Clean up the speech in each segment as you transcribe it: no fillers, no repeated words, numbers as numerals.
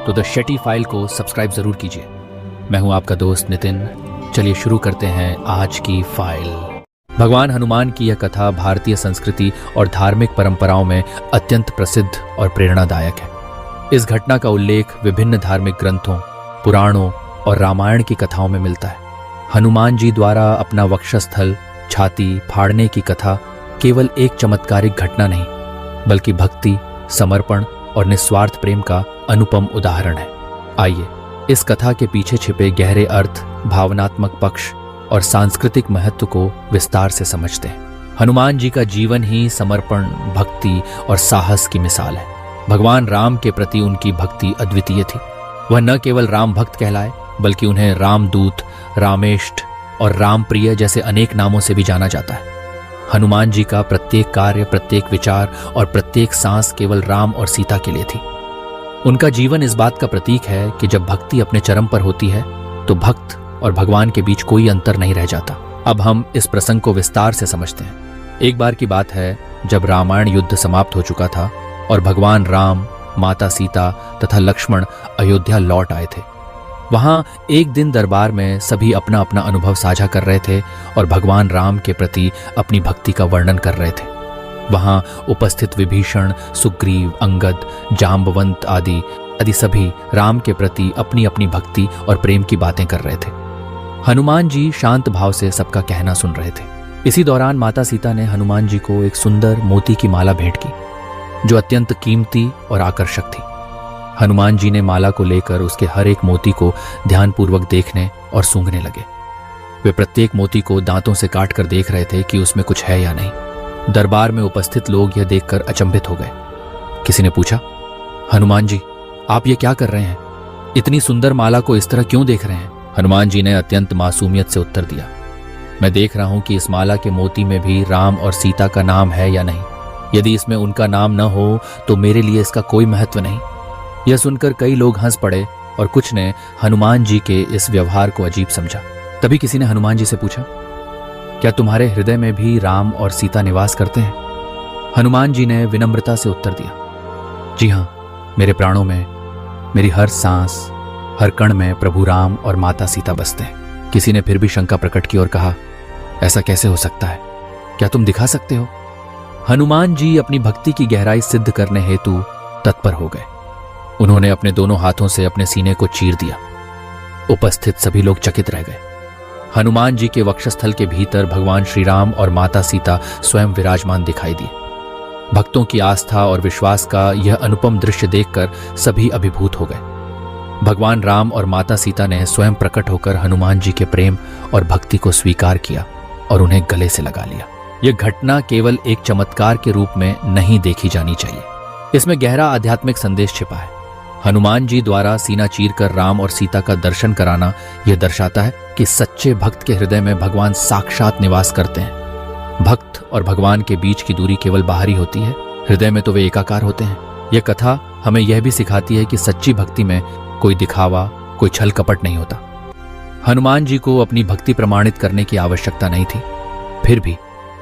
तो the Shetty file को subscribe जरूर कीजिए। मैं हूं आपका दोस्त नितिन। चलिए शुरू करते हैं आज की फाइल। भगवान हनुमान की यह कथा भारतीय संस्कृति और धार्मिक परंपराओं में अत्यंत प्रसिद्ध और प्रेरणादायक है। इस घटना का उल्लेख विभिन्न धार्मिक ग्रंथों, पुराणों और रामायण की कथाओं में मिलता है। हनुमान जी द्वारा अपना वक्षस्थल, छाती फाड़ने की कथा केवल एक चमत्कारिक घटना नहीं, बल्कि भक्ति, समर्पण और निस्वार्थ प्रेम का अनुपम उदाहरण है। आइए इस कथा के पीछे छिपे गहरे अर्थ, भावनात्मक पक्ष और सांस्कृतिक महत्व को विस्तार से समझते हैं। हनुमान जी का जीवन ही समर्पण, भक्ति और साहस की मिसाल है। भगवान राम के प्रति उनकी भक्ति अद्वितीय थी। वह न केवल राम भक्त कहलाए, बल्कि उन्हें रामदूत, रामेष्ट और रामप्रिय जैसे अनेक नामों से भी जाना जाता है। हनुमान जी का प्रत्येक कार्य, प्रत्येक विचार और प्रत्येक सांस केवल राम और सीता के लिए थी। उनका जीवन इस बात का प्रतीक है कि जब भक्ति अपने चरम पर होती है तो भक्त और भगवान के बीच कोई अंतर नहीं रह जाता। अब हम इस प्रसंग को विस्तार से समझते हैं। एक बार की बात है जब रामायण युद्ध समाप्त हो चुका था और भगवान राम, माता सीता तथा लक्ष्मण अयोध्या लौट आए थे। वहां एक दिन दरबार में सभी अपना अपना अनुभव साझा कर रहे थे और भगवान राम के प्रति अपनी भक्ति का वर्णन कर रहे थे। वहां उपस्थित विभीषण, सुग्रीव, अंगद, जाम्बवंत आदि सभी राम के प्रति अपनी अपनी भक्ति और प्रेम की बातें कर रहे थे। हनुमान जी शांत भाव से सबका कहना सुन रहे थे। इसी दौरान माता सीता ने हनुमान जी को एक सुंदर मोती की माला भेंट की, जो अत्यंत कीमती और आकर्षक थी। हनुमान जी ने माला को लेकर उसके हर एक मोती को ध्यानपूर्वक देखने और सूंघने लगे। वे प्रत्येक मोती को दांतों से काट कर देख रहे थे कि उसमें कुछ है या नहीं। दरबार में उपस्थित लोग यह देखकर अचंभित हो गए। किसी ने पूछा, हनुमान जी, आप ये क्या कर रहे हैं? इतनी सुंदर माला को इस तरह क्यों देख रहे हैं? हनुमान जी ने अत्यंत मासूमियत से उत्तर दिया, मैं देख रहा हूं कि इस माला के मोती में भी राम और सीता का नाम है या नहीं। यदि इसमें उनका नाम न हो तो मेरे लिए इसका कोई महत्व नहीं। यह सुनकर कई लोग हंस पड़े और कुछ ने हनुमान जी के इस व्यवहार को अजीब समझा। तभी किसी ने हनुमान जी से पूछा, क्या तुम्हारे हृदय में भी राम और सीता निवास करते हैं? हनुमान जी ने विनम्रता से उत्तर दिया, जी हां, मेरे प्राणों में, मेरी हर सांस, हर कण में प्रभु राम और माता सीता बसते हैं। किसी ने फिर भी शंका प्रकट की और कहा, ऐसा कैसे हो सकता है? क्या तुम दिखा सकते हो? हनुमान जी अपनी भक्ति की गहराई सिद्ध करने हेतु तत्पर हो गए। उन्होंने अपने दोनों हाथों से अपने सीने को चीर दिया। उपस्थित सभी लोग चकित रह गए। हनुमान जी के वक्षस्थल के भीतर भगवान श्री राम और माता सीता स्वयं विराजमान दिखाई दिए। भक्तों की आस्था और विश्वास का यह अनुपम दृश्य देखकर सभी अभिभूत हो गए। भगवान राम और माता सीता ने स्वयं प्रकट होकर हनुमान जी के प्रेम और भक्ति को स्वीकार किया और उन्हें गले से लगा लिया। यह घटना केवल एक चमत्कार के रूप में नहीं देखी जानी चाहिए। इसमें गहरा आध्यात्मिक संदेश छिपा है। हनुमान जी द्वारा सीना चीरकर राम और सीता का दर्शन कराना यह दर्शाता है कि सच्चे भक्त के हृदय में भगवान साक्षात निवास करते हैं। भक्त और भगवान के बीच की दूरी केवल बाहरी होती है, हृदय में तो वे एकाकार होते हैं। यह कथा हमें यह भी सिखाती है कि सच्ची भक्ति में कोई दिखावा, कोई छल कपट नहीं होता। हनुमान जी को अपनी भक्ति प्रमाणित करने की आवश्यकता नहीं थी, फिर भी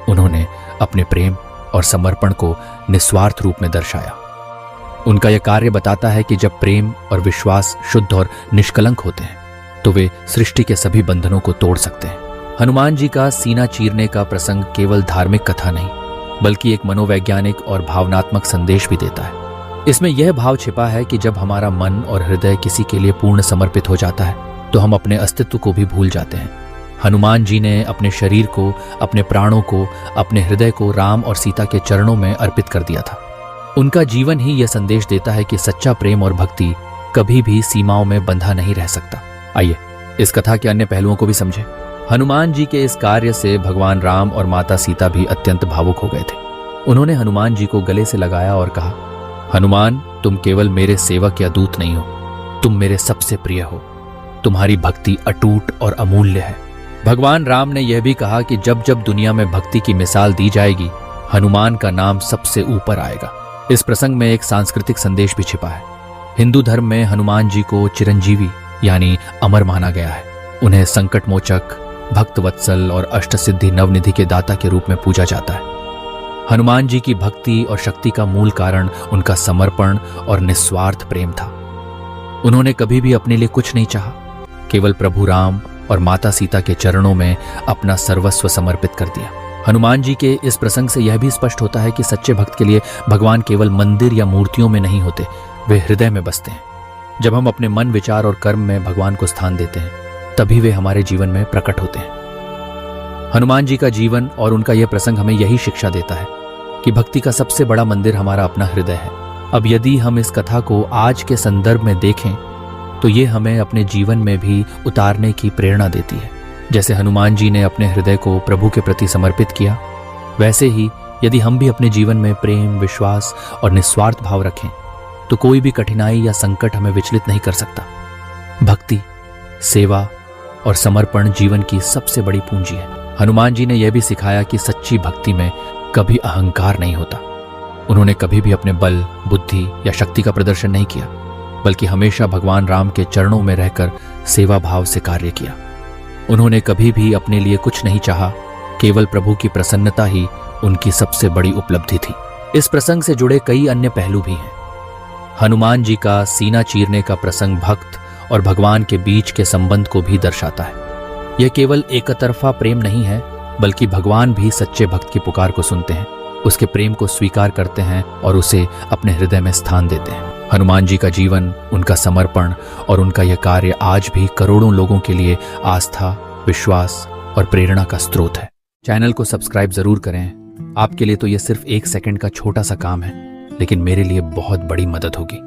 उन्होंने अपने प्रेम और समर्पण को निस्वार्थ रूप में दर्शाया। उनका यह कार्य बताता है कि जब प्रेम और विश्वास शुद्ध और निष्कलंक होते हैं तो वे सृष्टि के सभी बंधनों को तोड़ सकते हैं। हनुमान जी का सीना चीरने का प्रसंग केवल धार्मिक कथा नहीं, बल्कि एक मनोवैज्ञानिक और भावनात्मक संदेश भी देता है। इसमें यह भाव छिपा है कि जब हमारा मन और हृदय किसी के लिए पूर्ण समर्पित हो जाता है तो हम अपने अस्तित्व को भी भूल जाते हैं। हनुमान जी ने अपने शरीर को, अपने प्राणों को, अपने हृदय को राम और सीता के चरणों में अर्पित कर दिया था। उनका जीवन ही यह संदेश देता है कि सच्चा प्रेम और भक्ति कभी भी सीमाओं में बंधा नहीं रह सकता। आइए इस कथा के अन्य पहलुओं को भी समझें। हनुमान जी के इस कार्य से भगवान राम और माता सीता भी अत्यंत भावुक हो गए थे। उन्होंने हनुमान जी को गले से लगाया और कहा, हनुमान, तुम केवल मेरे सेवक या दूत नहीं हो, तुम मेरे सबसे प्रिय हो। तुम्हारी भक्ति अटूट और अमूल्य है। भगवान राम ने यह भी कहा कि जब जब दुनिया में भक्ति की मिसाल दी जाएगी, हनुमान का नाम सबसे ऊपर आएगा। इस प्रसंग में एक सांस्कृतिक संदेश भी छिपा है। हिंदू धर्म में हनुमान जी को चिरंजीवी यानी अमर माना गया है। उन्हें संकट मोचक, भक्त वत्सल और अष्टसिद्धि नवनिधि के दाता के रूप में पूजा जाता है। हनुमान जी की भक्ति और शक्ति का मूल कारण उनका समर्पण और निस्वार्थ प्रेम था। उन्होंने कभी भी अपने लिए कुछ नहीं चाहा, केवल प्रभु राम और माता सीता के चरणों में अपना सर्वस्व समर्पित कर दिया। हनुमान जी के इस प्रसंग से यह भी स्पष्ट होता है कि सच्चे भक्त के लिए भगवान केवल मंदिर या मूर्तियों में नहीं होते, वे हृदय में बसते हैं। जब हम अपने मन, विचार और कर्म में भगवान को स्थान देते हैं, तभी वे हमारे जीवन में प्रकट होते हैं। हनुमान जी का जीवन और उनका यह प्रसंग हमें यही शिक्षा देता है कि भक्ति का सबसे बड़ा मंदिर हमारा अपना हृदय है। अब यदि हम इस कथा को आज के संदर्भ में देखें तो ये हमें अपने जीवन में भी उतारने की प्रेरणा देती है। जैसे हनुमान जी ने अपने हृदय को प्रभु के प्रति समर्पित किया, वैसे ही यदि हम भी अपने जीवन में प्रेम, विश्वास और निस्वार्थ भाव रखें तो कोई भी कठिनाई या संकट हमें विचलित नहीं कर सकता। भक्ति, सेवा और समर्पण जीवन की सबसे बड़ी पूंजी है। हनुमान जी ने यह भी सिखाया कि सच्ची भक्ति में कभी अहंकार नहीं होता। उन्होंने कभी भी अपने बल, बुद्धि या शक्ति का प्रदर्शन नहीं किया, बल्कि हमेशा भगवान राम के चरणों में रहकर सेवा भाव से कार्य किया। उन्होंने कभी भी अपने लिए कुछ नहीं चाहा, केवल प्रभु की प्रसन्नता ही उनकी सबसे बड़ी उपलब्धि थी। इस प्रसंग से जुड़े कई अन्य पहलू भी हैं। हनुमान जी का सीना चीरने का प्रसंग भक्त और भगवान के बीच के संबंध को भी दर्शाता है। यह केवल एकतरफा प्रेम नहीं है, बल्कि भगवान भी सच्चे भक्त की पुकार को सुनते हैं, उसके प्रेम को स्वीकार करते हैं और उसे अपने हृदय में स्थान देते हैं। हनुमान जी का जीवन, उनका समर्पण और उनका यह कार्य आज भी करोड़ों लोगों के लिए आस्था, विश्वास और प्रेरणा का स्रोत है। चैनल को सब्सक्राइब जरूर करें। आपके लिए तो यह सिर्फ 1 सेकंड का छोटा सा काम है, लेकिन मेरे लिए बहुत बड़ी मदद होगी।